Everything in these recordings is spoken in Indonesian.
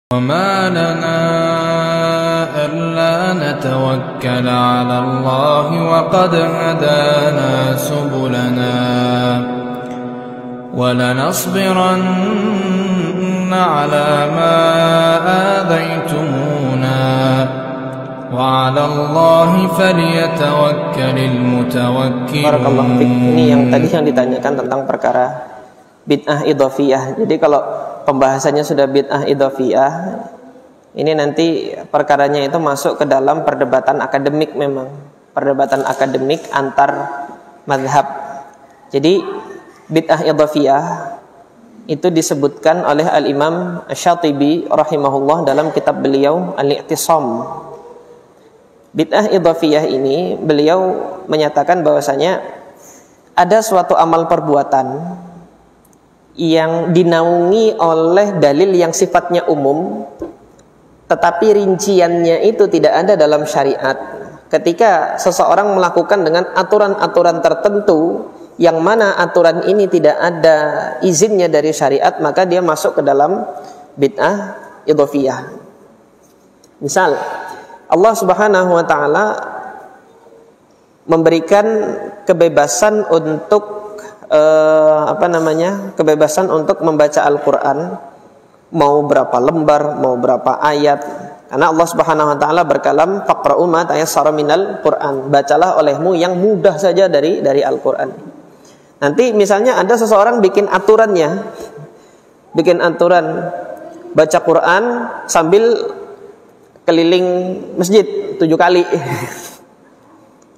وما لنا ألا نتوكل على الله وقد هدانا سبلنا ولنصبرن على ما آذيتمونا وعلى الله فليتوكل المتوكلون. Barakallahu fiik. Ini yang tadi yang ditanyakan tentang perkara bid'ah idhofiyah. Jadi kalau pembahasannya sudah bid'ah idhofiyah, ini nanti perkaranya itu masuk ke dalam perdebatan akademik, memang perdebatan akademik antar mazhab. Jadi bid'ah idhofiyah itu disebutkan oleh Al-Imam Asy-Syatibi rahimahullah dalam kitab beliau Al-I'tisam. Bid'ah idhofiyah ini beliau menyatakan bahwasanya ada suatu amal perbuatan yang dinaungi oleh dalil yang sifatnya umum, tetapi rinciannya itu tidak ada dalam syariat. Ketika seseorang melakukan dengan aturan-aturan tertentu, yang mana aturan ini tidak ada izinnya dari syariat, maka dia masuk ke dalam bid'ah idhofiyah. Misal, Allah Subhanahu wa ta'ala memberikan kebebasan untuk kebebasan untuk membaca Al-Quran, mau berapa lembar, mau berapa ayat. Karena Allah Subhanahu wa ta'ala berkalam, faqra'u ma tayassara minal Qur'an, bacalah olehmu yang mudah saja dari Al-Quran. Nanti misalnya ada seseorang bikin aturan baca Quran sambil keliling masjid 7 kali.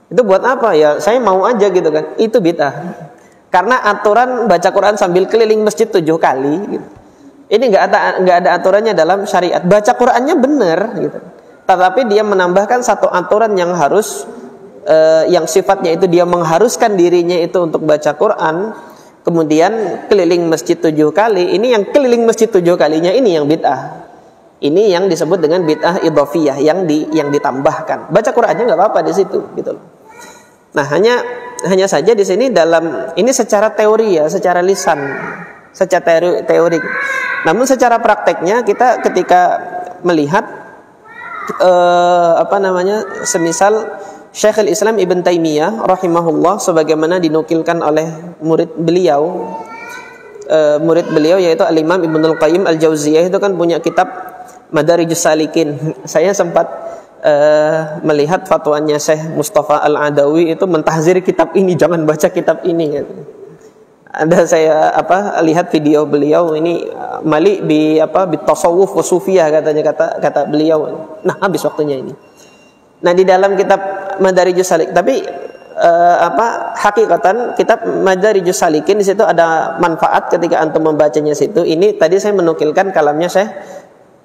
Itu buat apa ya? Saya mau aja gitu kan. Itu bid'ah. Karena aturan baca Quran sambil keliling masjid 7 kali gitu. Ini nggak ada aturannya dalam syariat. Baca Qurannya benar gitu. Tetapi dia menambahkan satu aturan yang harus yang sifatnya itu dia mengharuskan dirinya itu untuk baca Quran, kemudian keliling masjid 7 kali. Ini yang keliling masjid 7 kalinya ini yang bid'ah. Ini yang disebut dengan bid'ah idhofiyah, yang ditambahkan. Baca Qurannya nggak apa-apa di situ gitu loh. Nah, hanya saja di sini dalam ini secara teori ya, secara lisan, secara teori. Namun secara prakteknya kita ketika melihat semisal Syekhul Islam Ibn Taimiyah rahimahullah, sebagaimana dinukilkan oleh murid beliau yaitu Al-Imam Ibnul Qayyim Al-Jauziyah, itu kan punya kitab Madarijus Salikin. Saya sempat melihat fatwanya Syekh Mustafa Al-Adawi itu mentahzir kitab ini, jangan baca kitab ini gitu. Ada saya lihat video beliau ini mali bi tasawuf wa sufiyah katanya, kata beliau. Nah, habis waktunya ini. Nah, di dalam kitab Madarijus Salikin, tapi hakikatan kitab Madarijus Salikin di situ ada manfaat ketika antum membacanya situ. Ini tadi saya menukilkan kalamnya Syekh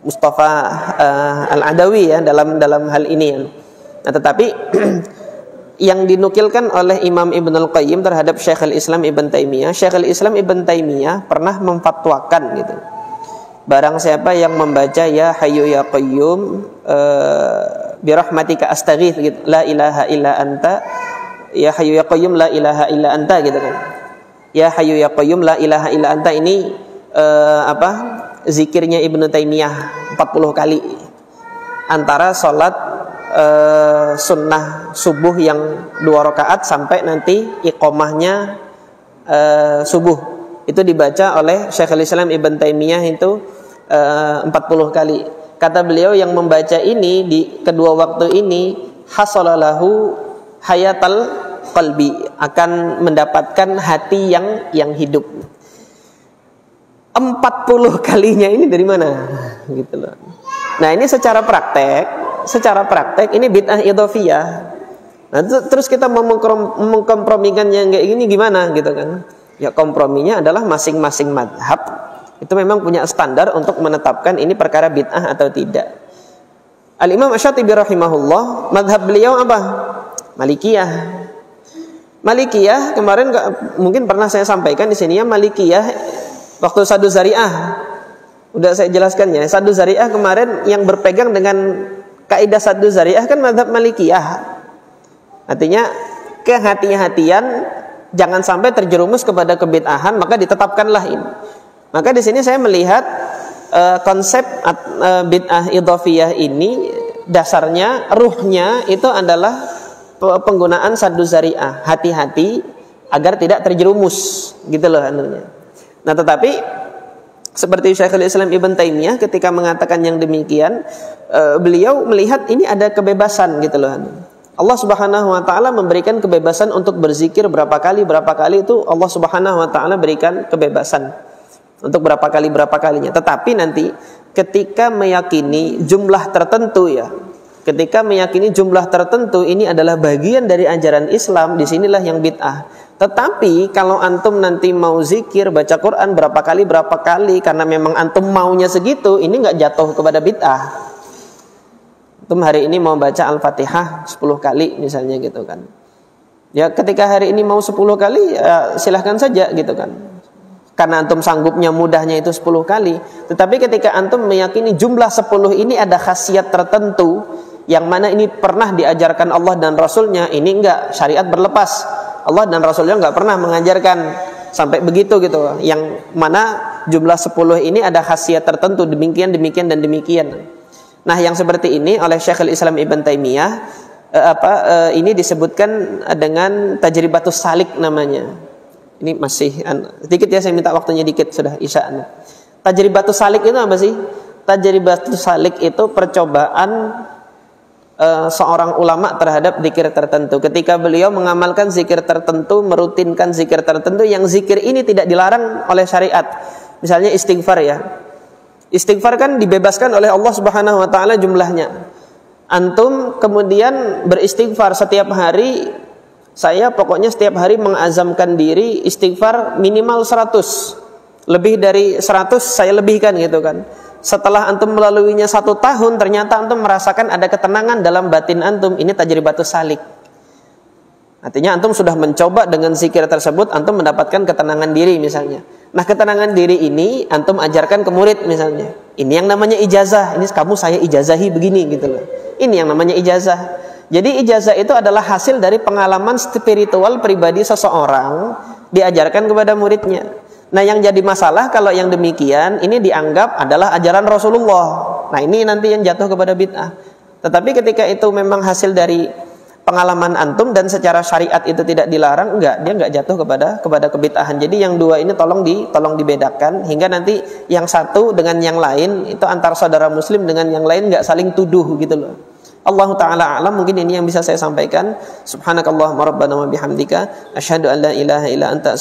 Mustafa Al-Adawi ya dalam hal ini ya. Nah, tetapi yang dinukilkan oleh Imam Ibnul Qayyim terhadap Syekhul Islam Ibn Taimiyah, Syekhul Islam Ibn Taimiyah pernah memfatwakan gitu. Barang siapa yang membaca ya Hayyu ya Qayyum birahmatika astaghits gitu, la ilaha illa anta, ya Hayyu ya Qayyum la ilaha illa anta gitu kan. Ya Hayyu ya Qayyum la ilaha illa anta ini zikirnya Ibnu Taimiyah 40 kali antara sholat sunnah subuh yang 2 rakaat sampai nanti iqomahnya subuh. Itu dibaca oleh Syekhul Islam Ibn Taimiyah itu 40 kali. Kata beliau yang membaca ini di kedua waktu ini hasalalahu hayatal qalbi, akan mendapatkan hati yang hidup. 40 kalinya ini dari mana gitu loh. Nah, ini secara praktek ini bid'ah idhofiyah. Nah, terus kita mau mengkompromikan yang kayak gini gimana gitu kan? Ya, komprominya adalah masing-masing madhab itu memang punya standar untuk menetapkan ini perkara bid'ah atau tidak. Al-Imam Asy-Syatibi rahimahullah, madhab beliau apa? Malikiyah. Malikiyah kemarin mungkin pernah saya sampaikan di sini ya, Malikiyah waktu Saddu Zari'ah udah saya jelaskan ya. Saddu Zari'ah kemarin yang berpegang dengan kaidah Saddu Zari'ah kan madhab Malikiyah. Artinya kehati-hatian, jangan sampai terjerumus kepada kebid'ahan, maka ditetapkanlah ini. Maka di sini saya melihat konsep bid'ah idhofiyah ini dasarnya, ruhnya itu adalah penggunaan saddu zari'ah, hati-hati agar tidak terjerumus, gitu loh anunya. Nah, tetapi seperti Syekhul Islam Ibn Taimiyah ketika mengatakan yang demikian, beliau melihat ini ada kebebasan, gitu loh. Allah Subhanahu wa taala memberikan kebebasan untuk berzikir berapa kali itu Allah Subhanahu wa taala berikan kebebasan untuk berapa kalinya. Tetapi nanti ketika meyakini jumlah tertentu ini adalah bagian dari ajaran Islam, disinilah yang bid'ah. Tetapi kalau antum nanti mau zikir, baca Quran berapa kali karena memang antum maunya segitu, ini nggak jatuh kepada bid'ah. Antum hari ini mau baca Al-Fatihah 10 kali misalnya gitu kan. Ya ketika hari ini mau 10 kali ya silahkan saja gitu kan. Karena antum sanggupnya mudahnya itu 10 kali. Tetapi ketika antum meyakini jumlah 10 ini ada khasiat tertentu yang mana ini pernah diajarkan Allah dan Rasulnya, ini enggak, syariat berlepas. Allah dan Rasulnya enggak pernah mengajarkan sampai begitu gitu. Yang mana jumlah 10 ini ada khasiat tertentu, demikian dan demikian. Nah, yang seperti ini oleh Syekhul Islam Ibn Taimiyah ini disebutkan dengan tajribatus salik namanya. Ini masih sedikit ya, saya minta waktunya dikit, sudah isya. Tajribatus salik itu apa sih? Tajribatus salik itu percobaan seorang ulama terhadap zikir tertentu. Ketika beliau mengamalkan zikir tertentu, merutinkan zikir tertentu, yang zikir ini tidak dilarang oleh syariat. Misalnya istighfar ya. Istighfar kan dibebaskan oleh Allah Subhanahu wa taala jumlahnya. Antum kemudian beristighfar setiap hari, saya pokoknya setiap hari mengazamkan diri istighfar minimal 100. Lebih dari 100 saya lebihkan gitu kan. Setelah antum melaluinya 1 tahun, ternyata antum merasakan ada ketenangan dalam batin antum. Ini tajribatus salik. Artinya antum sudah mencoba dengan zikir tersebut, antum mendapatkan ketenangan diri misalnya. Nah, ketenangan diri ini antum ajarkan ke murid misalnya. Ini yang namanya ijazah. Ini kamu saya ijazahi begini gitu loh. Ini yang namanya ijazah. Jadi ijazah itu adalah hasil dari pengalaman spiritual pribadi seseorang diajarkan kepada muridnya. Nah, yang jadi masalah kalau yang demikian ini dianggap adalah ajaran Rasulullah. Nah, ini nanti yang jatuh kepada bid'ah. Tetapi ketika itu memang hasil dari pengalaman antum dan secara syariat itu tidak dilarang, dia enggak jatuh kepada kebid'ahan. Jadi yang dua ini tolong dibedakan hingga nanti yang satu dengan yang lain itu antar saudara muslim dengan yang lain enggak saling tuduh gitu loh. Allah taala a'lam. Mungkin ini yang bisa saya sampaikan. Subhanakallahumma rabbana wa bihamdika asyhadu an la ilaha illa anta